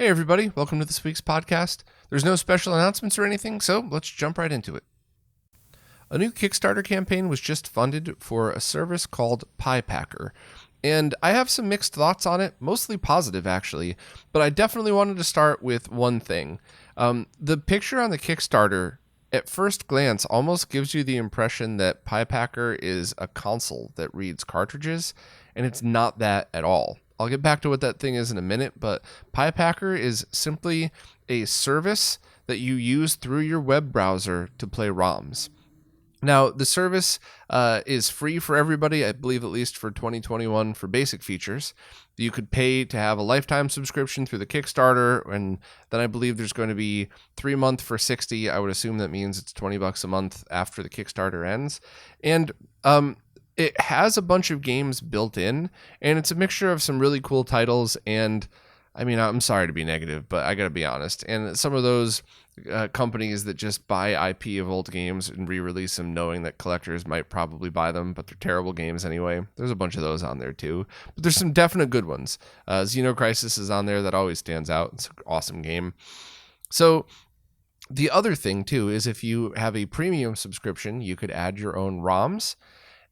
Hey everybody, welcome to this week's podcast. There's no special announcements or anything, so let's jump right into it. A new Kickstarter campaign was just funded for a service called Piepacker, and I have some mixed thoughts on it, mostly positive actually, but I definitely wanted to start with one thing. The picture on the Kickstarter at first glance almost gives you the impression that Piepacker is a console that reads cartridges, and it's not that at all. I'll get back to what that thing is in a minute, but Piepacker is simply a service that you use through your web browser to play ROMs. Now, the service is free for everybody, I believe at least for 2021 for basic features. You could pay to have a lifetime subscription through the Kickstarter, and then I believe there's going to be 3-month for $60. I would assume that means it's $20 a month after the Kickstarter ends. And it has a bunch of games built in, and it's a mixture of some really cool titles. And I mean, I'm sorry to be negative, but I gotta be honest. And some of those companies that just buy IP of old games and re-release them knowing that collectors might probably buy them, but they're terrible games anyway. There's a bunch of those on there too, but there's some definite good ones. Xenocrisis is on there. That always stands out. It's an awesome game. So the other thing too is if you have a premium subscription, you could add your own ROMs.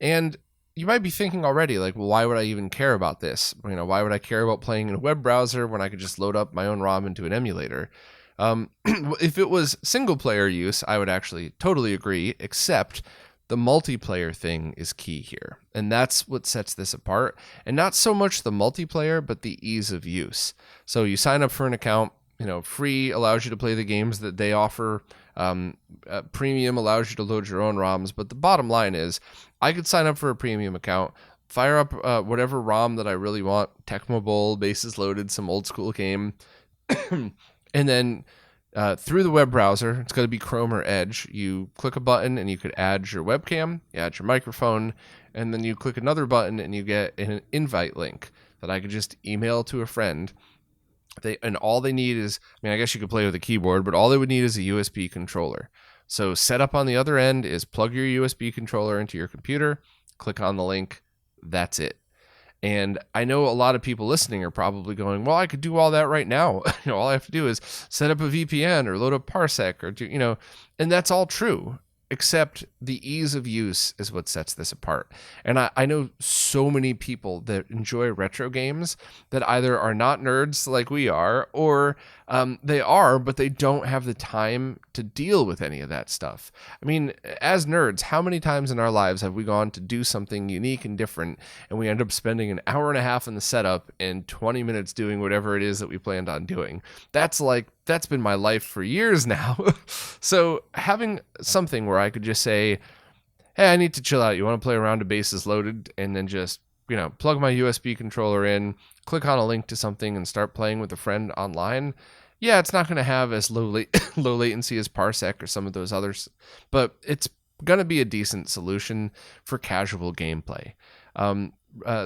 And you might be thinking already, like, well, why would I even care about this? Why would I care about playing in a web browser when I could just load up my own ROM into an emulator? If it was single player use, I would actually totally agree, except the multiplayer thing is key here. And that's what sets this apart. And not so much the multiplayer, but the ease of use. So you sign up for an account, free allows you to play the games that they offer. Premium allows you to load your own ROMs. But the bottom line is, I could sign up for a premium account, fire up whatever ROM that I really want, Tecmo Bowl, bases loaded, some old school game, and then through the web browser, it's going to be Chrome or Edge, you click a button and you could add your webcam, you add your microphone, and then you click another button and you get an invite link that I could just email to a friend. And all they need is, I guess you could play with a keyboard, but all they would need is a USB controller. So setup on the other end is plug your USB controller into your computer, click on the link, that's it. And I know a lot of people listening are probably going, well, I could do all that right now. All I have to do is set up a VPN or load up Parsec or do, and that's all true. Except the ease of use is what sets this apart. And I know so many people that enjoy retro games that either are not nerds like we are, or they are, but they don't have the time to deal with any of that stuff. I mean, as nerds, how many times in our lives have we gone to do something unique and different, and we end up spending an hour and a half in the setup and 20 minutes doing whatever it is that we planned on doing? That's been my life for years now. So having something where I could just say, hey, I need to chill out. You want to play around to bases loaded, and then just, plug my USB controller in, click on a link to something and start playing with a friend online. Yeah, it's not going to have as low latency as Parsec or some of those others, but it's going to be a decent solution for casual gameplay.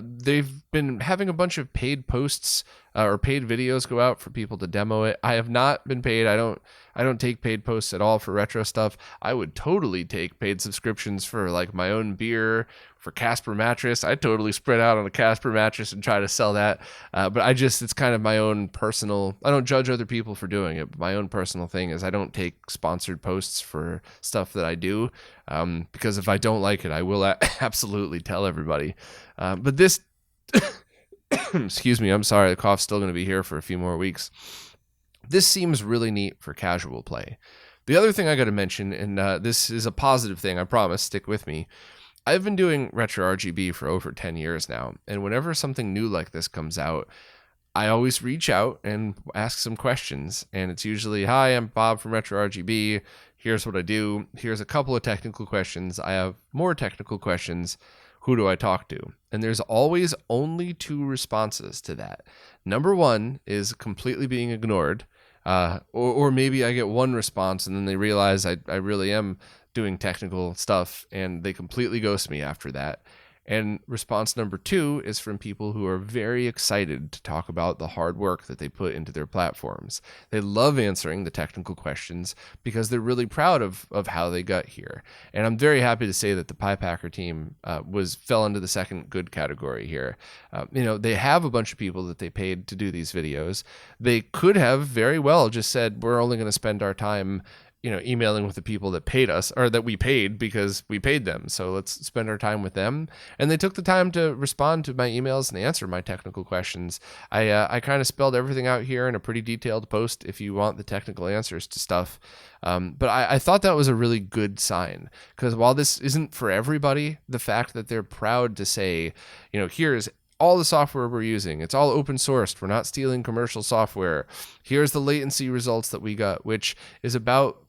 They've been having a bunch of paid posts or paid videos go out for people to demo it. I have not been paid. I don't take paid posts at all for retro stuff. I would totally take paid subscriptions for like my own beer, for Casper mattress. I totally spread out on a Casper mattress and try to sell that. But it's kind of my own personal, I don't judge other people for doing it, but my own personal thing is I don't take sponsored posts for stuff that I do. Because if I don't like it, I will absolutely tell everybody. But this, excuse me, I'm sorry, the cough's still going to be here for a few more weeks. This seems really neat for casual play. The other thing I got to mention, and this is a positive thing, I promise, stick with me. I've been doing RetroRGB for over 10 years now, and whenever something new like this comes out, I always reach out and ask some questions, and it's usually, hi, I'm Bob from RetroRGB, here's what I do, here's a couple of technical questions, I have more technical questions, who do I talk to? And there's always only 2 responses to that. Number 1 is completely being ignored, or maybe I get 1 response and then they realize I really am doing technical stuff and they completely ghost me after that. And response number 2 is from people who are very excited to talk about the hard work that they put into their platforms. They love answering the technical questions because they're really proud of how they got here. And I'm very happy to say that the Piepacker team fell into the second good category here. They have a bunch of people that they paid to do these videos. They could have very well just said, we're only going to spend our time emailing with the people that paid us, or that we paid because we paid them. So let's spend our time with them. And they took the time to respond to my emails and answer my technical questions. I kind of spelled everything out here in a pretty detailed post if you want the technical answers to stuff. But I thought that was a really good sign, because while this isn't for everybody, the fact that they're proud to say, here's all the software we're using, it's all open sourced, we're not stealing commercial software. Here's the latency results that we got, which is about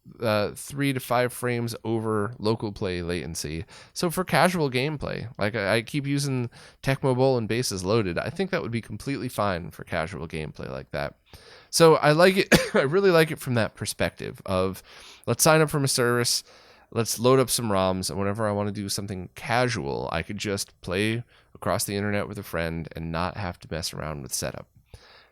3 to 5 frames over local play latency. So for casual gameplay, like I keep using Tecmo Bowl and bases loaded, I think that would be completely fine for casual gameplay like that. So I like it. I really like it from that perspective of, let's sign up for a service, let's load up some ROMs, and whenever I want to do something casual, I could just play across the internet with a friend and not have to mess around with setup.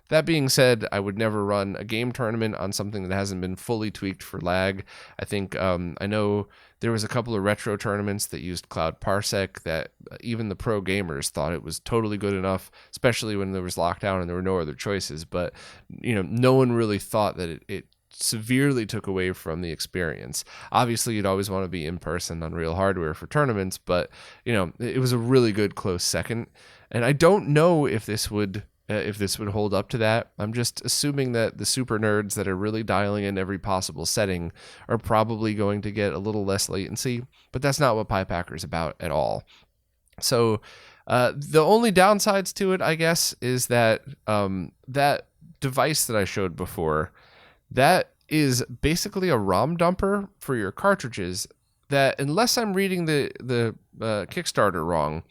That being said, I would never run a game tournament on something that hasn't been fully tweaked for lag. I think I know there was a couple of retro tournaments that used Cloud Parsec that even the pro gamers thought it was totally good enough, especially when there was lockdown and there were no other choices. But no one really thought that it severely took away from the experience. Obviously, you'd always want to be in person on real hardware for tournaments, but it was a really good close second. And I don't know if this would hold up to that. I'm just assuming that the super nerds that are really dialing in every possible setting are probably going to get a little less latency, but that's not what Piepacker is about at all. So the only downsides to it, I guess, is that that device that I showed before, that is basically a ROM dumper for your cartridges that, unless I'm reading the Kickstarter wrong,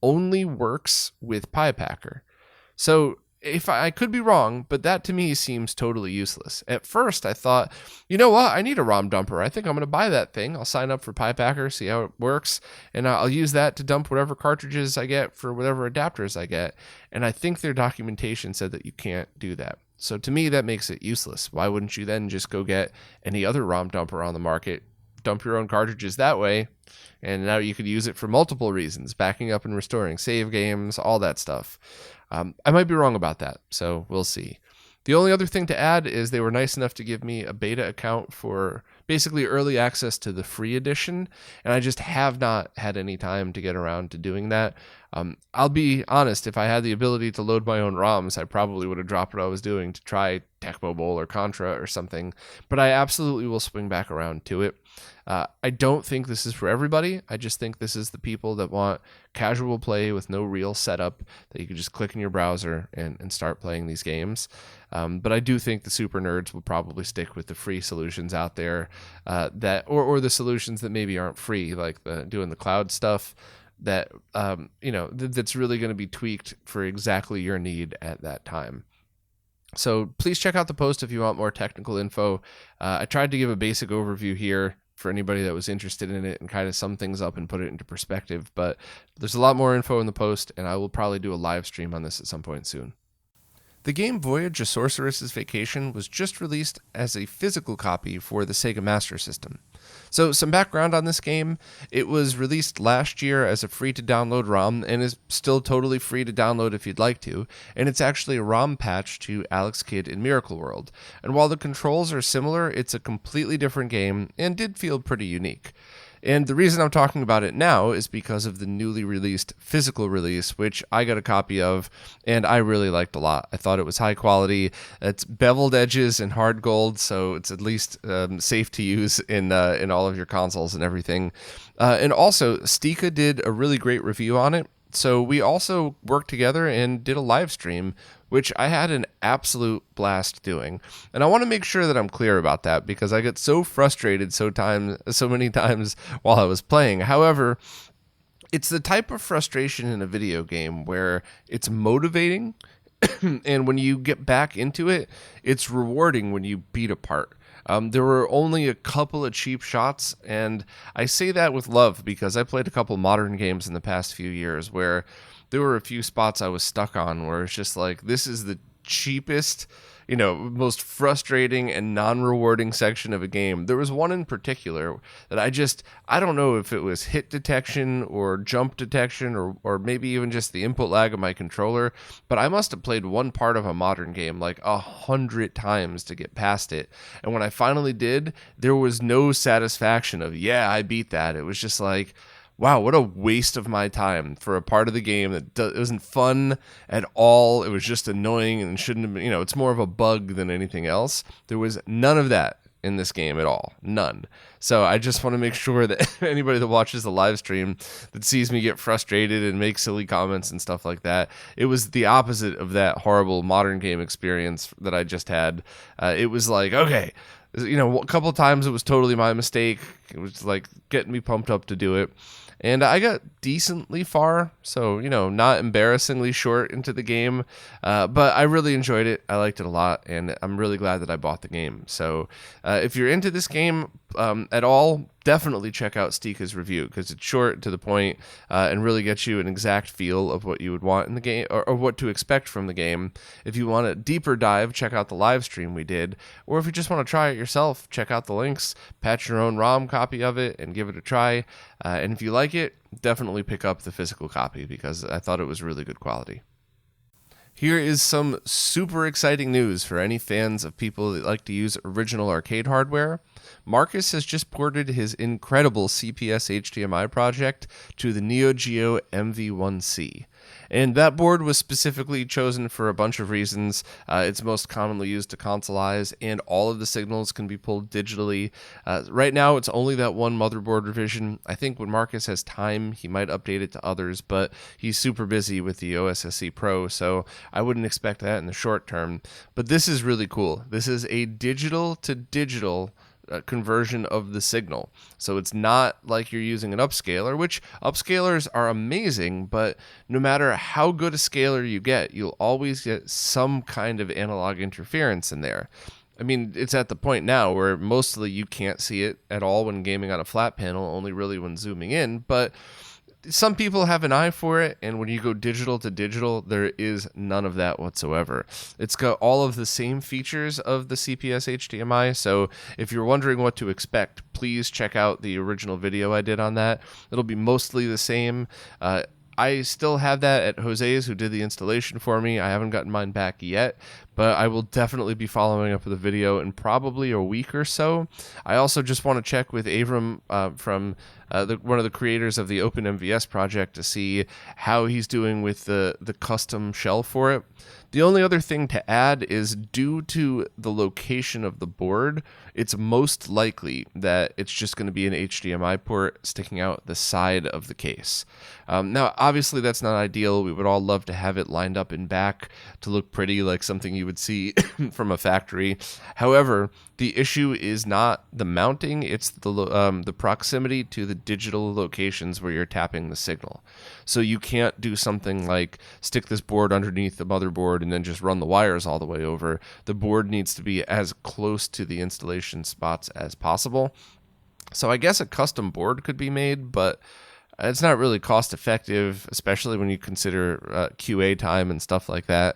only works with Piepacker. So if I could be wrong, but that to me seems totally useless. At first, I thought, you know what? I need a ROM dumper. I think I'm going to buy that thing. I'll sign up for Piepacker, see how it works, and I'll use that to dump whatever cartridges I get for whatever adapters I get. And I think their documentation said that you can't do that. So to me, that makes it useless. Why wouldn't you then just go get any other ROM dumper on the market, dump your own cartridges that way, and now you could use it for multiple reasons, backing up and restoring save games, all that stuff. I might be wrong about that, so we'll see. The only other thing to add is they were nice enough to give me a beta account for basically early access to the free edition, and I just have not had any time to get around to doing that. I'll be honest, if I had the ability to load my own ROMs, I probably would have dropped what I was doing to try Tecmo Bowl or Contra or something, but I absolutely will swing back around to it. I don't think this is for everybody. I just think this is the people that want casual play with no real setup, that you can just click in your browser and start playing these games. But I do think the super nerds will probably stick with the free solutions out there, or the solutions that maybe aren't free, like doing the cloud stuff that that's really going to be tweaked for exactly your need at that time. So please check out the post if you want more technical info. I tried to give a basic overview here for anybody that was interested in it and kind of sum things up and put it into perspective, but there's a lot more info in the post, and I will probably do a live stream on this at some point soon. The game Voyage: A Sorceress's Vacation was just released as a physical copy for the Sega Master System. So some background on this game: it was released last year as a free-to-download ROM and is still totally free to download if you'd like to, and it's actually a ROM patch to Alex Kidd in Miracle World. And while the controls are similar, it's a completely different game and did feel pretty unique. And the reason I'm talking about it now is because of the newly released physical release, which I got a copy of, and I really liked a lot. I thought it was high quality. It's beveled edges and hard gold, so it's at least safe to use in all of your consoles and everything. And also, Stika did a really great review on it. So we also worked together and did a live stream, which I had an absolute blast doing. And I want to make sure that I'm clear about that, because I get so frustrated so many times while I was playing. However, it's the type of frustration in a video game where it's motivating And when you get back into it, it's rewarding when you beat a part. There were only a couple of cheap shots, and I say that with love because I played a couple modern games in the past few years where there were a few spots I was stuck on where it's just like, this is the cheapest, most frustrating and non-rewarding section of a game. There was one in particular that I don't know if it was hit detection or jump detection or maybe even just the input lag of my controller, but I must have played one part of a modern game like 100 times to get past it. And when I finally did, there was no satisfaction of, yeah, I beat that. It was just like, wow, what a waste of my time for a part of the game that isn't fun at all. It was just annoying and shouldn't have been, it's more of a bug than anything else. There was none of that in this game at all. None. So I just want to make sure that anybody that watches the live stream that sees me get frustrated and make silly comments and stuff like that, it was the opposite of that horrible modern game experience that I just had. It was like, okay, a couple of times it was totally my mistake. It was like getting me pumped up to do it. And I got decently far, so, not embarrassingly short into the game, but I really enjoyed it. I liked it a lot, and I'm really glad that I bought the game. So if you're into this game at all, definitely check out Stika's review because it's short, to the point, and really gets you an exact feel of what you would want in the game or what to expect from the game. If you want a deeper dive, check out the live stream we did, or if you just want to try it yourself, check out the links, patch your own ROM copy of it, and give it a try. And if you like it, definitely pick up the physical copy because I thought it was really good quality. Here is some super exciting news for any fans of people that like to use original arcade hardware. Marcus has just ported his incredible CPSHDMI project to the Neo Geo MV1C. And that board was specifically chosen for a bunch of reasons. It's most commonly used to consolize, and all of the signals can be pulled digitally. Right now, it's only that one motherboard revision. I think when Marcus has time, he might update it to others, but he's super busy with the OSSC Pro, so I wouldn't expect that in the short term. But this is really cool. This is a digital to digital conversion of the signal. So it's not like you're using an upscaler, which upscalers are amazing, but no matter how good a scaler you get, you'll always get some kind of analog interference in there. I mean, it's at the point now where mostly you can't see it at all when gaming on a flat panel, only really when zooming in, but some people have an eye for it, and when you go digital to digital, there is none of that whatsoever. It's got all of the same features of the CPS HDMI, so if you're wondering what to expect, please check out the original video I did on that. It'll be mostly the same. I still have that at Jose's, who did the installation for me. I haven't gotten mine back yet, but I will definitely be following up with a video in probably a week or so. I also just want to check with Avram from one of the creators of the OpenMVS project to see how he's doing with the custom shell for it. The only other thing to add is, due to the location of the board, it's most likely that it's just going to be an HDMI port sticking out the side of the case. Now, obviously, that's not ideal. We would all love to have it lined up in back to look pretty, like something you would see from a factory. However, the issue is not the mounting, it's the proximity to the digital locations where you're tapping the signal. So you can't do something like stick this board underneath the motherboard and then just run the wires all the way over. The board needs to be as close to the installation spots as possible. So I guess a custom board could be made, but it's not really cost effective, especially when you consider QA time and stuff like that.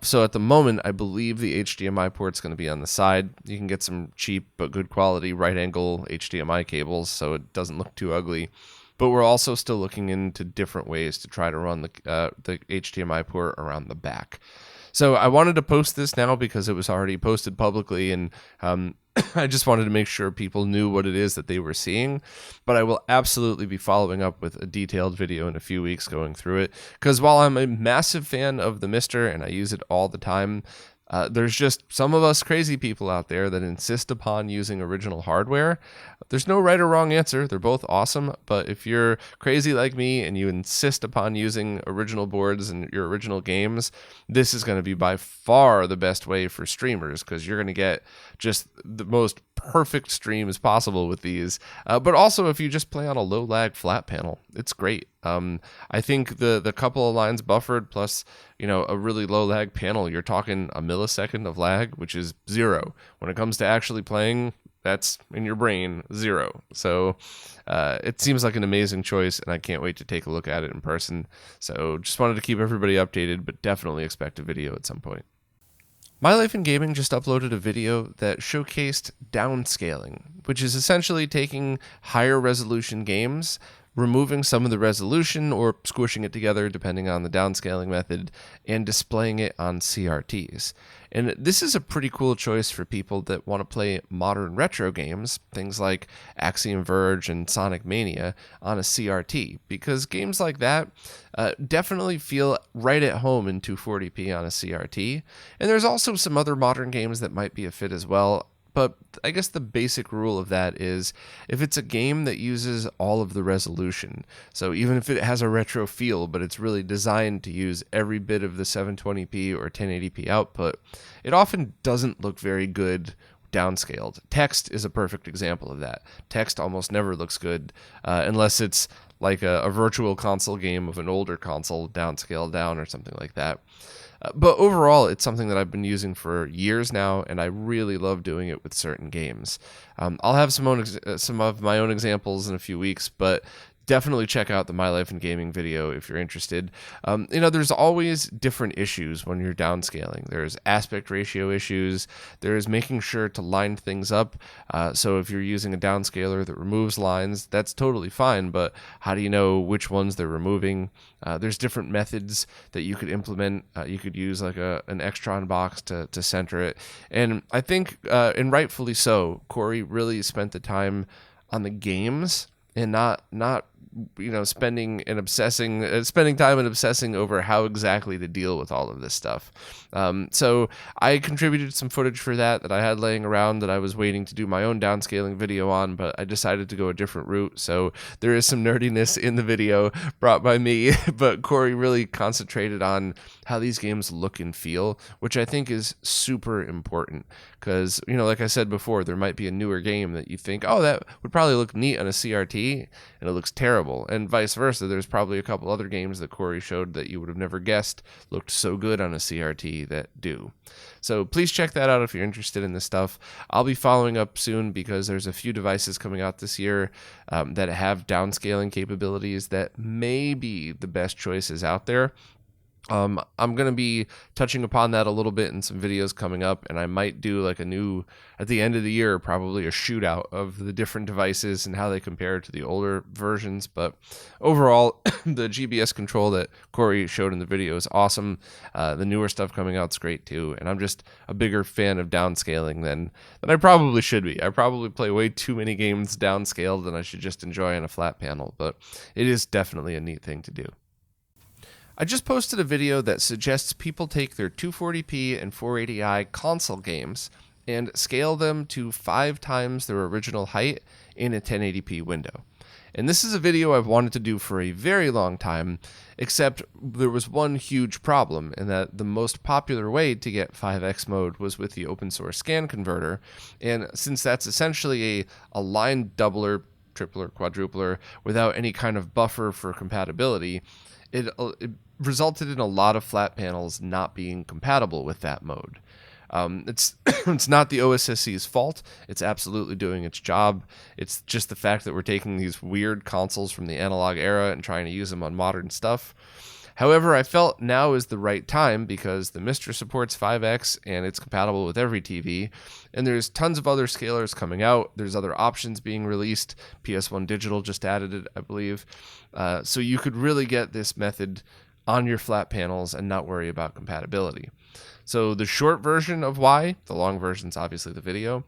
So at the moment, I believe the HDMI port's going to be on the side. You can get some cheap but good quality right angle HDMI cables, so it doesn't look too ugly. But we're also still looking into different ways to try to run the HDMI port around the back. So I wanted to post this now because it was already posted publicly, and I just wanted to make sure people knew what it is that they were seeing. But I will absolutely be following up with a detailed video in a few weeks going through it, because while I'm a massive fan of the Mister and I use it all the time, There's just some of us crazy people out there that insist upon using original hardware. There's no right or wrong answer. They're both awesome. But if you're crazy like me and you insist upon using original boards and your original games, this is going to be by far the best way for streamers, because you're going to get just the most perfect streams possible with these. But also, if you just play on a low lag flat panel, it's great. I think the couple of lines buffered plus, a really low lag panel, you're talking a millisecond of lag, which is 0. When it comes to actually playing, that's in your brain 0. So it seems like an amazing choice, and I can't wait to take a look at it in person. So just wanted to keep everybody updated, but definitely expect a video at some point. My Life in Gaming just uploaded a video that showcased downscaling, which is essentially taking higher resolution games, removing some of the resolution or squishing it together depending on the downscaling method, and displaying it on CRTs. And this is a pretty cool choice for people that want to play modern retro games, things like Axunworks and Sonic Mania, on a CRT, because games like that definitely feel right at home in 240p on a CRT. And there's also some other modern games that might be a fit as well. But I guess the basic rule of that is if it's a game that uses all of the resolution, so even if it has a retro feel, but it's really designed to use every bit of the 720p or 1080p output, it often doesn't look very good downscaled. Text is a perfect example of that. Text almost never looks good unless it's like a virtual console game of an older console downscaled down or something like that. But overall, it's something that I've been using for years now, and I really love doing it with certain games. I'll have some of my own examples in a few weeks, but definitely check out the My Life in Gaming video if you're interested. There's always different issues when you're downscaling. There's aspect ratio issues. There's making sure to line things up. So if you're using a downscaler that removes lines, that's totally fine, but how do you know which ones they're removing? There's different methods that you could implement. You could use like an Extron box to center it. And I think, and rightfully so, Corey really spent the time on the games and not spending time and obsessing over how exactly to deal with all of this stuff. So I contributed some footage for that I had laying around that I was waiting to do my own downscaling video on, but I decided to go a different route. So there is some nerdiness in the video brought by me, but Corey really concentrated on how these games look and feel, which I think is super important. Because, like I said before, there might be a newer game that you think, oh, that would probably look neat on a CRT, and it looks terrible. And vice versa. There's probably a couple other games that Corey showed that you would have never guessed looked so good on a CRT that do. So please check that out if you're interested in this stuff. I'll be following up soon because there's a few devices coming out this year that have downscaling capabilities that may be the best choices out there. I'm going to be touching upon that a little bit in some videos coming up, and I might do like at the end of the year, probably a shootout of the different devices and how they compare to the older versions. But overall, the GBS control that Corey showed in the video is awesome. The newer stuff coming out is great too, and I'm just a bigger fan of downscaling than I probably should be. I probably play way too many games downscaled than I should just enjoy on a flat panel, but it is definitely a neat thing to do. I just posted a video that suggests people take their 240p and 480i console games and scale them to 5 times their original height in a 1080p window. And this is a video I've wanted to do for a very long time, except there was one huge problem, in that the most popular way to get 5x mode was with the open source scan converter. And since that's essentially a line doubler, tripler, quadrupler without any kind of buffer for compatibility, it resulted in a lot of flat panels not being compatible with that mode. It's not the OSSC's fault. It's absolutely doing its job. It's just the fact that we're taking these weird consoles from the analog era and trying to use them on modern stuff. However, I felt now is the right time because the Mistra supports 5X and it's compatible with every TV. And there's tons of other scalers coming out. There's other options being released. PS1 Digital just added it, I believe. So you could really get this method on your flat panels and not worry about compatibility. So the short version of why, the long version is obviously the video,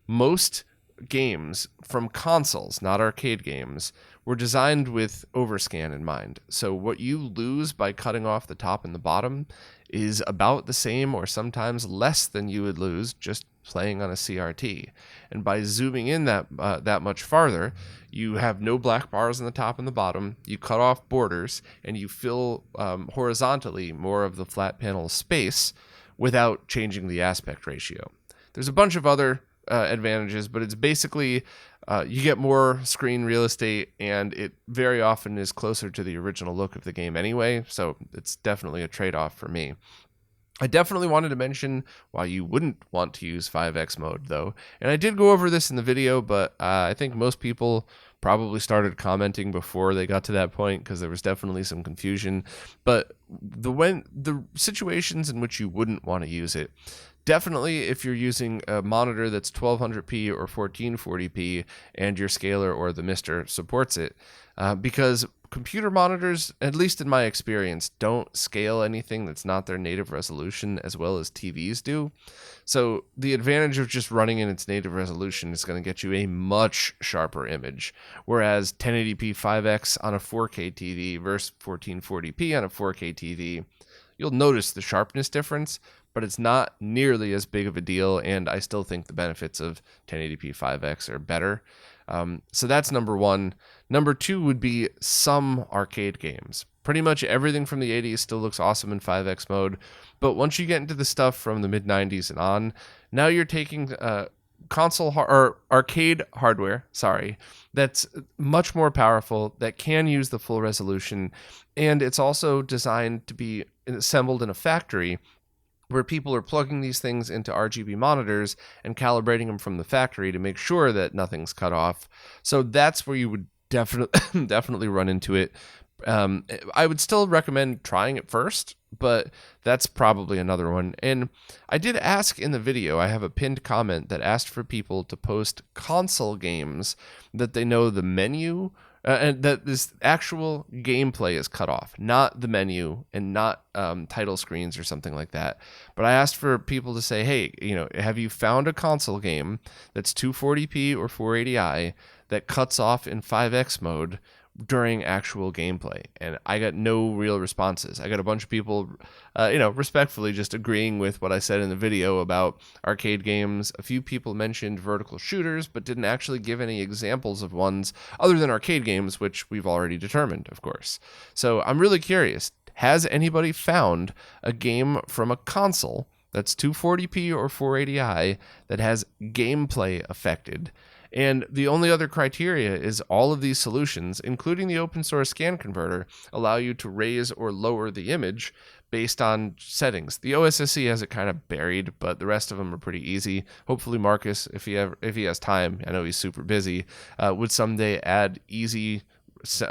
most games from consoles, not arcade games, were designed with overscan in mind. So what you lose by cutting off the top and the bottom is about the same or sometimes less than you would lose just playing on a CRT. And by zooming in that much farther, you have no black bars on the top and the bottom, you cut off borders, and you fill horizontally more of the flat panel space without changing the aspect ratio. There's a bunch of other advantages, but it's basically you get more screen real estate, and it very often is closer to the original look of the game anyway, so it's definitely a trade-off for me. I definitely wanted to mention why you wouldn't want to use 5x mode, though. And I did go over this in the video, but I think most people probably started commenting before they got to that point because there was definitely some confusion. But the situations in which you wouldn't want to use it, definitely if you're using a monitor that's 1200p or 1440p and your scaler or the Mister supports it, because computer monitors, at least in my experience, don't scale anything that's not their native resolution as well as TVs do. So the advantage of just running in its native resolution is going to get you a much sharper image, whereas 1080p 5x on a 4K TV versus 1440p on a 4K TV, you'll notice the sharpness difference, but it's not nearly as big of a deal, and I still think the benefits of 1080p 5x are better. So that's number one. Number two would be some arcade games. Pretty much everything from the 80s still looks awesome in 5x mode, but once you get into the stuff from the mid-90s and on, now you're taking or arcade hardware, that's much more powerful, that can use the full resolution, and it's also designed to be assembled in a factory where people are plugging these things into RGB monitors and calibrating them from the factory to make sure that nothing's cut off. So that's where you would definitely run into it. I would still recommend trying it first, but that's probably another one. And I did ask in the video, I have a pinned comment that asked for people to post console games that they know the menu and that this actual gameplay is cut off, not the menu and not title screens or something like that. But I asked for people to say, hey, have you found a console game that's 240p or 480i that cuts off in 5x mode during actual gameplay? And I got no real responses. I got a bunch of people, respectfully just agreeing with what I said in the video about arcade games. A few people mentioned vertical shooters, but didn't actually give any examples of ones other than arcade games, which we've already determined, of course. So I'm really curious. Has anybody found a game from a console that's 240p or 480i that has gameplay affected? And the only other criteria is all of these solutions, including the open source scan converter, allow you to raise or lower the image based on settings. The OSSC has it kind of buried, but the rest of them are pretty easy. Hopefully Marcus, if he has time, I know he's super busy, would someday add easy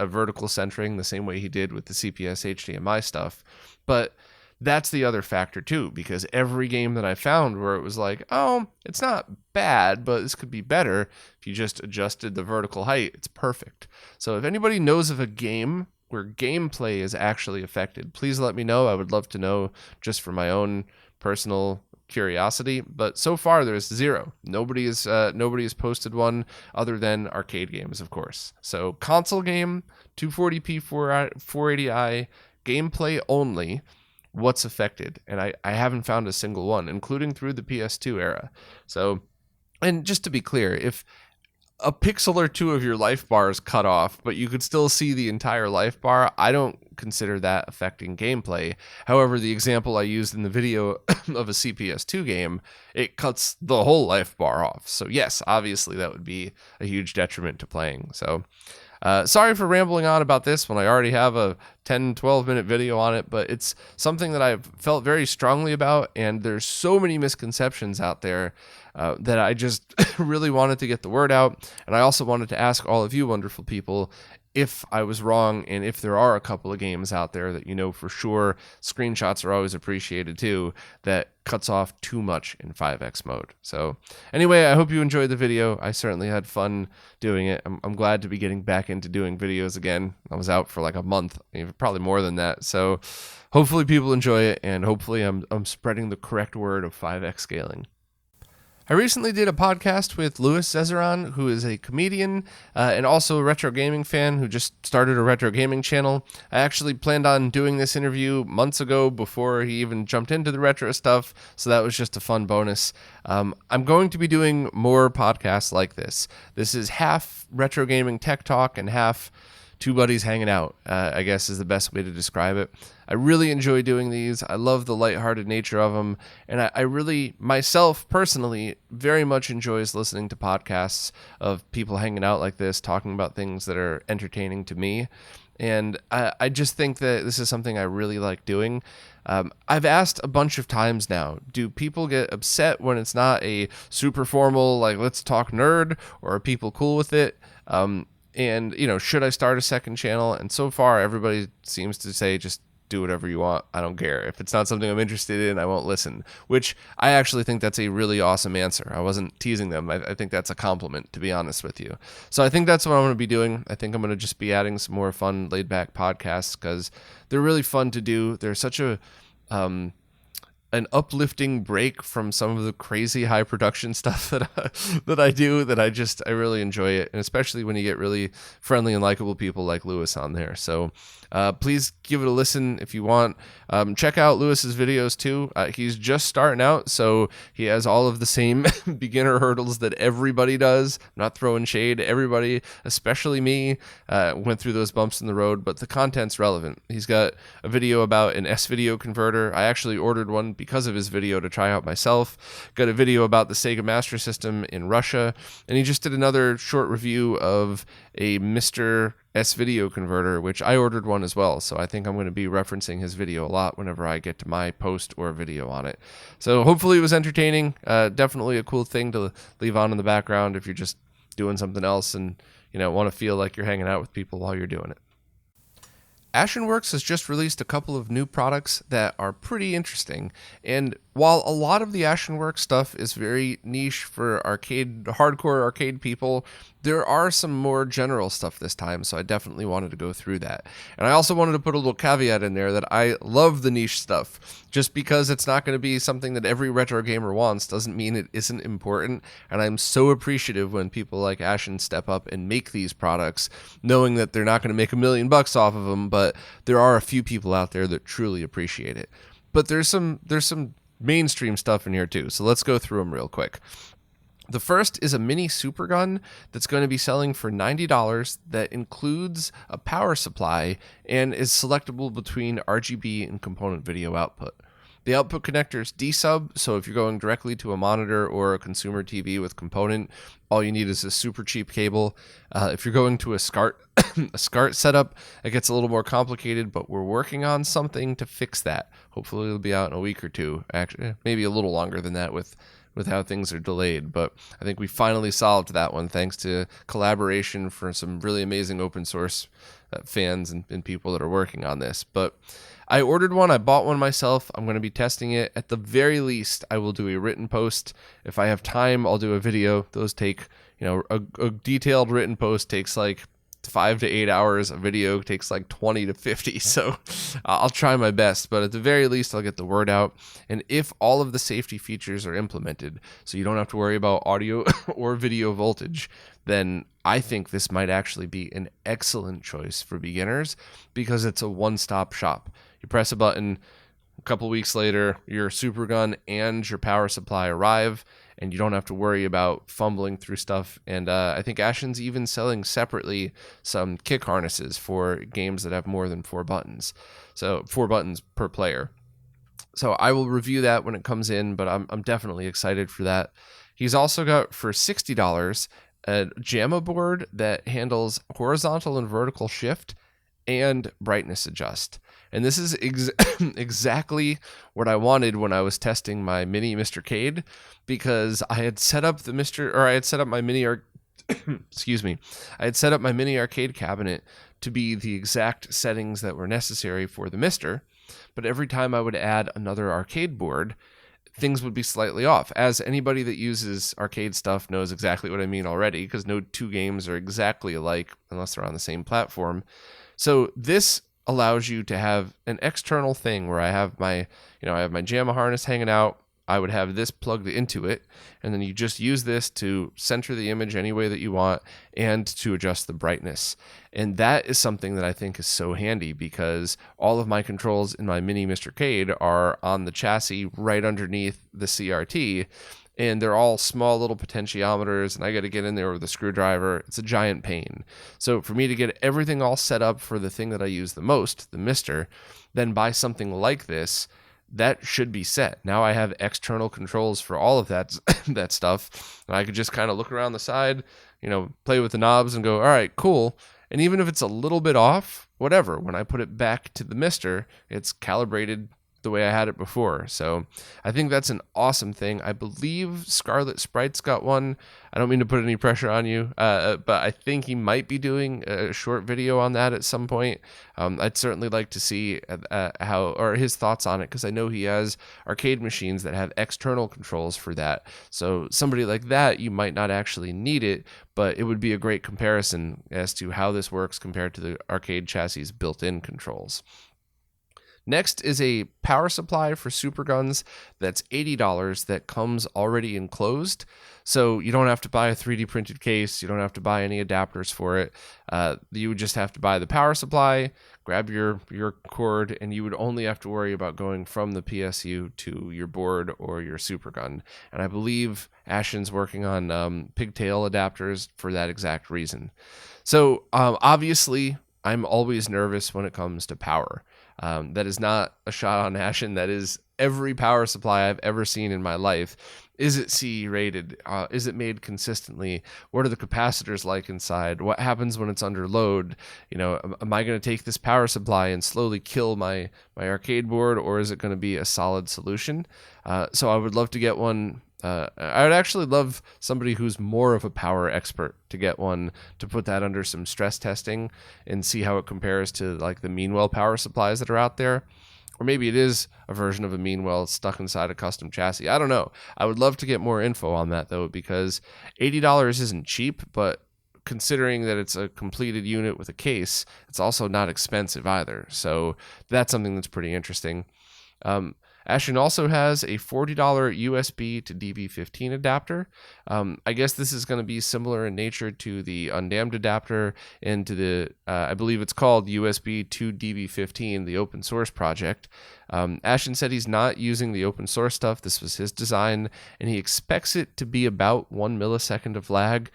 vertical centering the same way he did with the CPSHDMI stuff. But that's the other factor too, because every game that I found where it was like, oh, it's not bad, but this could be better if you just adjusted the vertical height, it's perfect. So if anybody knows of a game where gameplay is actually affected, please let me know. I would love to know just for my own personal curiosity, but so far there's zero. Nobody has posted one other than arcade games, of course. So console game, 240p 480i, gameplay only, what's affected? And I haven't found a single one, including through the PS2 era. So, and just to be clear, if a pixel or two of your life bar is cut off, but you could still see the entire life bar, I don't consider that affecting gameplay. However, the example I used in the video of a CPS2 game, it cuts the whole life bar off. So yes, obviously that would be a huge detriment to playing. So sorry for rambling on about this when I already have a 10-12 minute video on it, but it's something that I've felt very strongly about, and there's so many misconceptions out there that I just really wanted to get the word out. And I also wanted to ask all of you wonderful people if I was wrong, and if there are a couple of games out there that you know for sure, screenshots are always appreciated too, that cuts off too much in 5x mode. So anyway, I hope you enjoyed the video. I certainly had fun doing it. I'm glad to be getting back into doing videos again. I was out for like a month, probably more than that. So hopefully people enjoy it, and hopefully I'm spreading the correct word of 5x scaling. I recently did a podcast with Zezeran, who is a comedian and also a retro gaming fan who just started a retro gaming channel. I actually planned on doing this interview months ago before he even jumped into the retro stuff, so that was just a fun bonus. I'm going to be doing more podcasts like this. This is half retro gaming tech talk and half two buddies hanging out, I guess is the best way to describe it. I really enjoy doing these. I love the lighthearted nature of them. And I really, myself personally, very much enjoys listening to podcasts of people hanging out like this, talking about things that are entertaining to me. And I just think that this is something I really like doing. I've asked a bunch of times now, do people get upset when it's not a super formal, like, let's talk nerd, or are people cool with it? And, should I start a second channel? And so far, everybody seems to say, just do whatever you want. I don't care. If it's not something I'm interested in, I won't listen, which I actually think that's a really awesome answer. I wasn't teasing them. I think that's a compliment, to be honest with you. So I think that's what I'm going to be doing. I think I'm going to just be adding some more fun, laid back podcasts because they're really fun to do. They're such an uplifting break from some of the crazy high production stuff that I do, that I really enjoy it. And especially when you get really friendly and likable people like Lewis on there. So please give it a listen if you want. Check out Lewis's videos too. He's just starting out, so he has all of the same beginner hurdles that everybody does. I'm not throwing shade. Everybody, especially me, went through those bumps in the road, but the content's relevant. He's got a video about an S-video converter. I actually ordered one because of his video to try out myself. Got a video about the Sega Master System in Russia, and he just did another short review of a Mr. S-video converter, which I ordered one as well, so I think I'm going to be referencing his video a lot whenever I get to my post or video on it. So hopefully it was entertaining. Definitely a cool thing to leave on in the background if you're just doing something else and want to feel like you're hanging out with people while you're doing it. Axunworks has just released a couple of new products that are pretty interesting, and while a lot of the Axunworks stuff is very niche for hardcore arcade people, there are some more general stuff this time, so I definitely wanted to go through that. And I also wanted to put a little caveat in there that I love the niche stuff. Just because it's not going to be something that every retro gamer wants doesn't mean it isn't important, and I'm so appreciative when people like Axun step up and make these products, knowing that they're not going to make $1 million off of them, but there are a few people out there that truly appreciate it. But there's some mainstream stuff in here too, so let's go through them real quick. The first is a mini super gun that's going to be selling for $90 that includes a power supply and is selectable between RGB and component video output. The output connector is D-sub, so if you're going directly to a monitor or a consumer TV with component, all you need is a super cheap cable. If you're going to a SCART setup, it gets a little more complicated, but we're working on something to fix that. Hopefully it'll be out in a week or two, actually, maybe a little longer than that with how things are delayed, but I think we finally solved that one thanks to collaboration for some really amazing open source fans and people that are working on this. But I ordered one, I bought one myself. I'm going to be testing it. At the very least, I will do a written post. If I have time, I'll do a video. Those take, a detailed written post takes like 5 to 8 hours. A video takes like 20 to 50. So I'll try my best, but at the very least, I'll get the word out. And if all of the safety features are implemented, so you don't have to worry about audio or video voltage, then I think this might actually be an excellent choice for beginners because it's a one-stop shop. You press a button, a couple weeks later, your super gun and your power supply arrive, and you don't have to worry about fumbling through stuff. And I think Axun's even selling separately some kick harnesses for games that have more than 4 buttons. So 4 buttons per player. So I will review that when it comes in, but I'm definitely excited for that. He's also got, for $60, a JAMA board that handles horizontal and vertical shift and brightness adjust. And this is exactly what I wanted when I was testing my mini Mr. Cade, because I had set up my mini I had set up my mini arcade cabinet to be the exact settings that were necessary for the Mister, but every time I would add another arcade board, things would be slightly off. As anybody that uses arcade stuff knows exactly what I mean already, because no two games are exactly alike unless they're on the same platform. So this allows you to have an external thing where I have my JAMA harness hanging out. I would have this plugged into it, and then you just use this to center the image any way that you want and to adjust the brightness. And that is something that I think is so handy because all of my controls in my mini Mr. Cade are on the chassis right underneath the CRT, and they're all small little potentiometers, and I got to get in there with a screwdriver. It's a giant pain. So for me to get everything all set up for the thing that I use the most, the Mister, then buy something like this, that should be set. Now I have external controls for all of that that stuff, and I could just kind of look around the side, play with the knobs and go, all right, cool. And even if it's a little bit off, whatever, when I put it back to the Mister, it's calibrated the way I had it before. So I think that's an awesome thing. I believe Scarlet Sprite's got one. I don't mean to put any pressure on you, but I think he might be doing a short video on that at some point. I'd certainly like to see his thoughts on it, because I know he has arcade machines that have external controls for that. So somebody like that, you might not actually need it, but it would be a great comparison as to how this works compared to the arcade chassis built-in controls. Next is a power supply for super guns that's $80 that comes already enclosed. So you don't have to buy a 3D printed case. You don't have to buy any adapters for it. You would just have to buy the power supply, grab your cord, and you would only have to worry about going from the PSU to your board or your super gun. And I believe Ashen's working on pigtail adapters for that exact reason. So obviously, I'm always nervous when it comes to power. That is not a shot on Ashen. That is every power supply I've ever seen in my life. Is it CE rated? Is it made consistently? What are the capacitors like inside? What happens when it's under load? Am I going to take this power supply and slowly kill my arcade board, or is it going to be a solid solution? So I would love to get one. I would actually love somebody who's more of a power expert to get one to put that under some stress testing and see how it compares to like the Meanwell power supplies that are out there. Or maybe it is a version of a Meanwell stuck inside a custom chassis. I don't know. I would love to get more info on that, though, because $80 isn't cheap, but considering that it's a completed unit with a case, it's also not expensive either. So that's something that's pretty interesting. Ashen also has a $40 USB to DB15 adapter. I guess this is going to be similar in nature to the Undammed adapter and to the, I believe it's called USB to DB15, the open source project. Ashen said he's not using the open source stuff. This was his design, and he expects it to be about 1 millisecond of lag.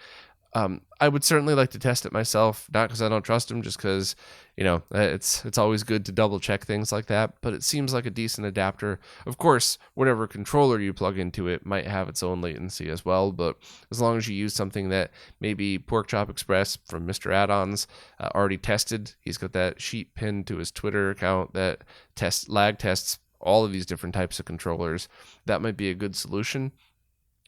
I would certainly like to test it myself, not because I don't trust him, just because, it's always good to double check things like that, but it seems like a decent adapter. Of course, whatever controller you plug into it might have its own latency as well, but as long as you use something that maybe Porkchop Express from Mr. Add-ons already tested, he's got that sheet pinned to his Twitter account that lag tests all of these different types of controllers, that might be a good solution.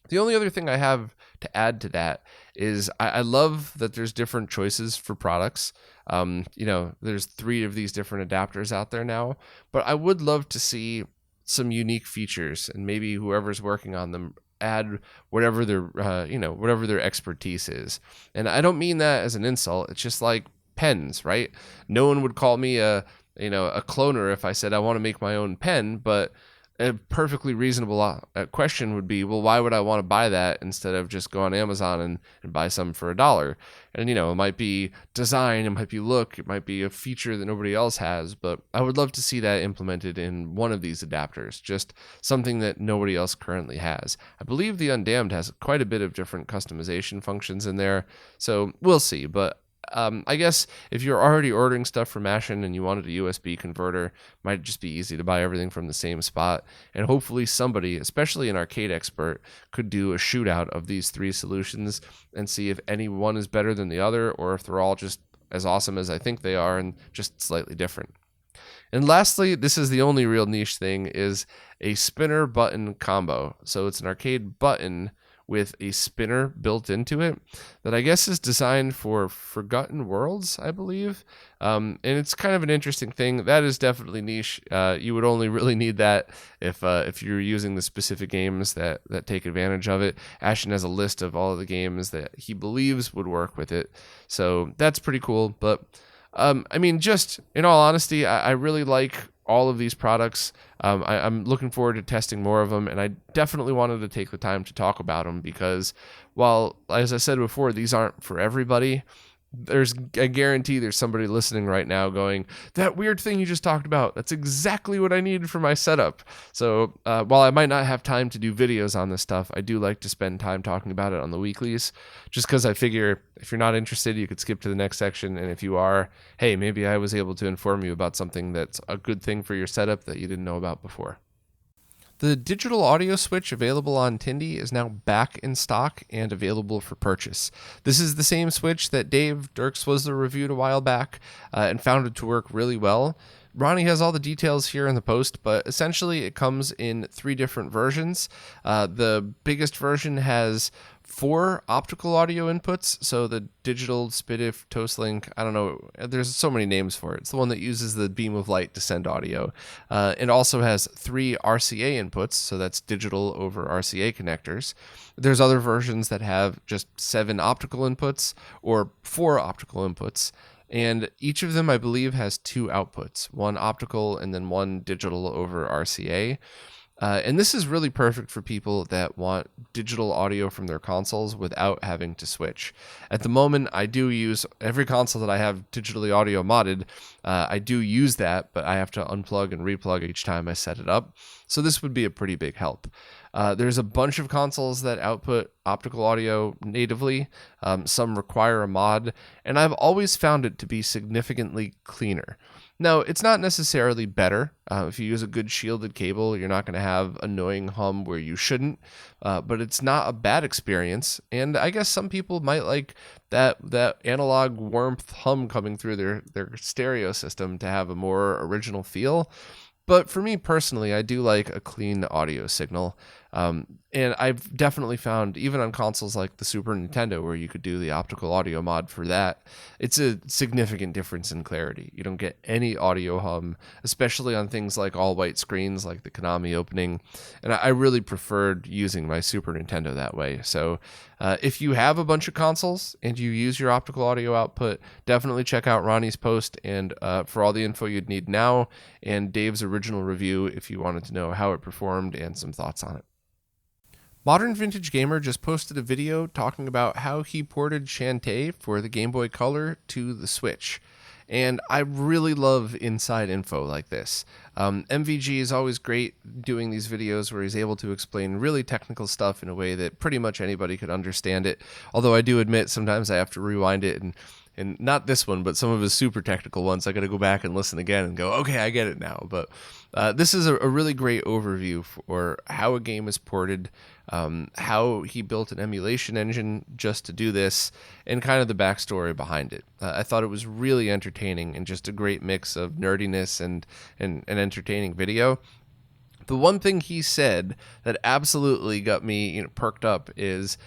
The only other thing I have to add to that is I love that there's different choices for products. There's 3 of these different adapters out there now, but I would love to see some unique features, and maybe whoever's working on them add whatever their expertise is. And I don't mean that as an insult. It's just like pens, right? No one would call me a cloner if I said I want to make my own pen, but a perfectly reasonable question would be, well, why would I want to buy that instead of just go on Amazon and buy some for $1? And, it might be design, it might be look, it might be a feature that nobody else has, but I would love to see that implemented in one of these adapters, just something that nobody else currently has. I believe the Undammed has quite a bit of different customization functions in there, so we'll see, but I guess if you're already ordering stuff from Ashen and you wanted a USB converter, it might just be easy to buy everything from the same spot. And hopefully somebody, especially an arcade expert, could do a shootout of these 3 solutions and see if any one is better than the other, or if they're all just as awesome as I think they are and just slightly different. And lastly, this is the only real niche thing, is a spinner button combo. So it's an arcade button with a spinner built into it that I guess is designed for Forgotten Worlds, I believe. And it's kind of an interesting thing. That is definitely niche. You would only really need that if you're using the specific games that take advantage of it. Ashen has a list of all of the games that he believes would work with it. So that's pretty cool. But just in all honesty, I really like all of these products. I'm looking forward to testing more of them, and I definitely wanted to take the time to talk about them because while, as I said before, these aren't for everybody, I guarantee there's somebody listening right now going, that weird thing you just talked about, that's exactly what I needed for my setup. So while I might not have time to do videos on this stuff, I do like to spend time talking about it on the weeklies, just because I figure if you're not interested, you could skip to the next section. And if you are, hey, maybe I was able to inform you about something that's a good thing for your setup that you didn't know about before. The digital audio switch available on Tindy is now back in stock and available for purchase. This is the same switch that Dave Dirkswasler reviewed a while back and found it to work really well. Ronnie has all the details here in the post, but essentially it comes in 3 different versions. The biggest version has 4 optical audio inputs, so the digital SPDIF Toastlink, I don't know, there's so many names for it. It's the one that uses the beam of light to send audio. It also has 3 RCA inputs, so that's digital over RCA connectors. There's other versions that have just 7 optical inputs or 4 optical inputs. And each of them, I believe, has 2 outputs, 1 optical and then 1 digital over RCA. And this is really perfect for people that want digital audio from their consoles without having to switch. At the moment, I do use every console that I have digitally audio modded. I do use that, but I have to unplug and replug each time I set it up. So this would be a pretty big help. There's a bunch of consoles that output optical audio natively. Some require a mod, and I've always found it to be significantly cleaner. Now, it's not necessarily better. If you use a good shielded cable, you're not going to have annoying hum where you shouldn't, but it's not a bad experience. And I guess some people might like that analog warmth hum coming through their stereo system to have a more original feel. But for me personally, I do like a clean audio signal. And I've definitely found, even on consoles like the Super Nintendo, where you could do the optical audio mod for that, it's a significant difference in clarity. You don't get any audio hum, especially on things like all-white screens like the Konami opening. And I really preferred using my Super Nintendo that way. So if you have a bunch of consoles and you use your optical audio output, definitely check out Ronnie's post and for all the info you'd need now, and Dave's original review if you wanted to know how it performed and some thoughts on it. Modern Vintage Gamer just posted a video talking about how he ported Shantae for the Game Boy Color to the Switch. And I really love inside info like this. MVG is always great doing these videos where he's able to explain really technical stuff in a way that pretty much anybody could understand it. Although I do admit sometimes I have to rewind it and not this one, but some of his super technical ones, I got to go back and listen again and go, okay, I get it now. But this is a really great overview for how a game is ported, how he built an emulation engine just to do this, and kind of the backstory behind it. I thought it was really entertaining and just a great mix of nerdiness and an entertaining video. The one thing he said that absolutely got me perked up is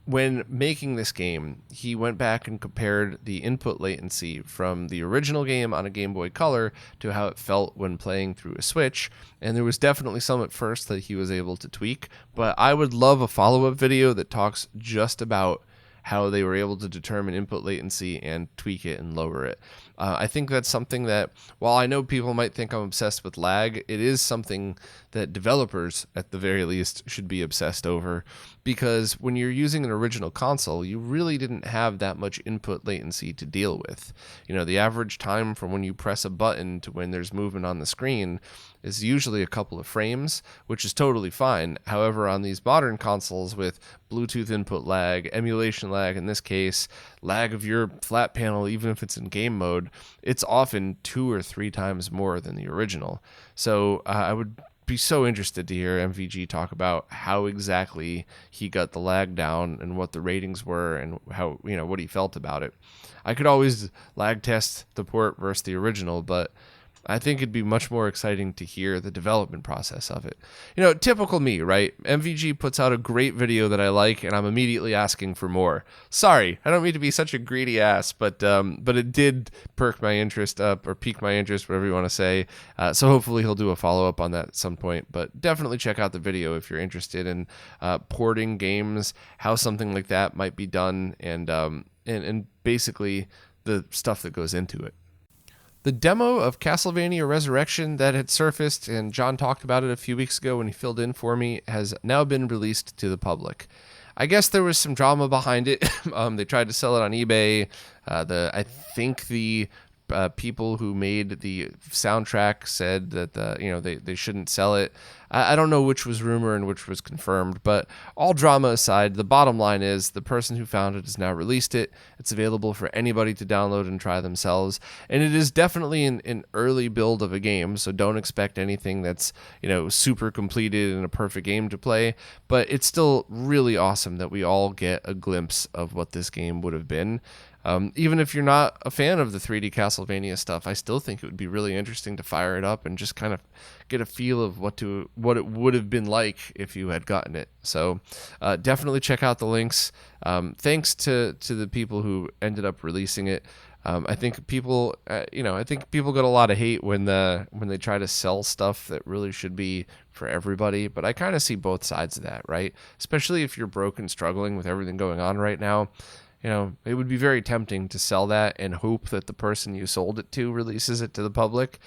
when making this game, he went back and compared the input latency from the original game on a Game Boy Color to how it felt when playing through a Switch. And there was definitely some at first that he was able to tweak, but I would love a follow-up video that talks just about how they were able to determine input latency and tweak it and lower it. I think that's something that, while I know people might think I'm obsessed with lag, it is something that developers, at the very least, should be obsessed over, because when you're using an original console, you really didn't have that much input latency to deal with. The average time from when you press a button to when there's movement on the screen is usually a couple of frames, which is totally fine. However, on these modern consoles with Bluetooth input lag, emulation lag in this case, lag of your flat panel, even if it's in game mode, it's often 2 or 3 times more than the original. So I would be so interested to hear MVG talk about how exactly he got the lag down and what the ratings were and how, what he felt about it. I could always lag test the port versus the original, but I think it'd be much more exciting to hear the development process of it. Typical me, right? MVG puts out a great video that I like, and I'm immediately asking for more. Sorry, I don't mean to be such a greedy ass, but it did perk my interest up, or pique my interest, whatever you want to say. So hopefully he'll do a follow-up on that at some point. But definitely check out the video if you're interested in porting games, how something like that might be done, and basically the stuff that goes into it. The demo of Castlevania Resurrection that had surfaced, and John talked about it a few weeks ago when he filled in for me, has now been released to the public. I guess there was some drama behind it. They tried to sell it on eBay. I think the people who made the soundtrack said that they shouldn't sell it. I don't know which was rumor and which was confirmed, but all drama aside, the bottom line is the person who found it has now released it. It's available for anybody to download and try themselves, and it is definitely an early build of a game, so don't expect anything that's super completed and a perfect game to play, but it's still really awesome that we all get a glimpse of what this game would have been. Even if you're not a fan of the 3D Castlevania stuff, I still think it would be really interesting to fire it up and just kind of get a feel of what it would have been like if you had gotten it. So definitely check out the links. Thanks to the people who ended up releasing it. I think people, get a lot of hate when they try to sell stuff that really should be for everybody. But I kind of see both sides of that, right? Especially if you're broke and struggling with everything going on right now. It would be very tempting to sell that and hope that the person you sold it to releases it to the public.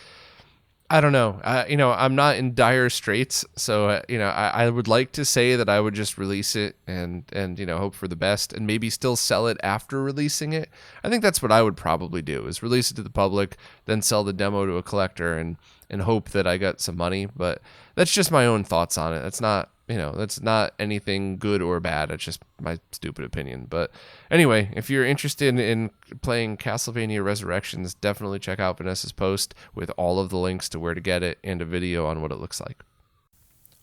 I don't know. I'm not in dire straits, so I would like to say that I would just release it and hope for the best and maybe still sell it after releasing it. I think that's what I would probably do, is release it to the public, then sell the demo to a collector and hope that I got some money. But that's just my own thoughts on it. That's not anything good or bad. It's just my stupid opinion. But anyway, if you're interested in playing Castlevania Resurrections, definitely check out Vanessa's post with all of the links to where to get it and a video on what it looks like.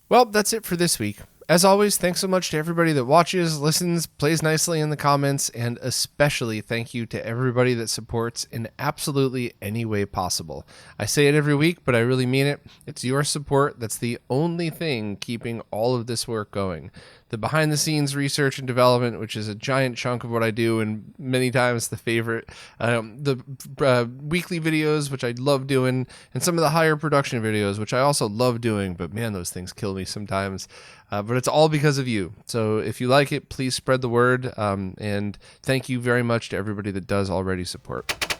Well, that's it for this week. As always, thanks so much to everybody that watches, listens, plays nicely in the comments, and especially thank you to everybody that supports in absolutely any way possible. I say it every week, but I really mean it. It's your support that's the only thing keeping all of this work going. The behind-the-scenes research and development, which is a giant chunk of what I do and many times the favorite. The weekly videos, which I love doing, and some of the higher production videos, which I also love doing, but man, those things kill me sometimes. But it's all because of you. So if you like it, please spread the word, and thank you very much to everybody that does already support.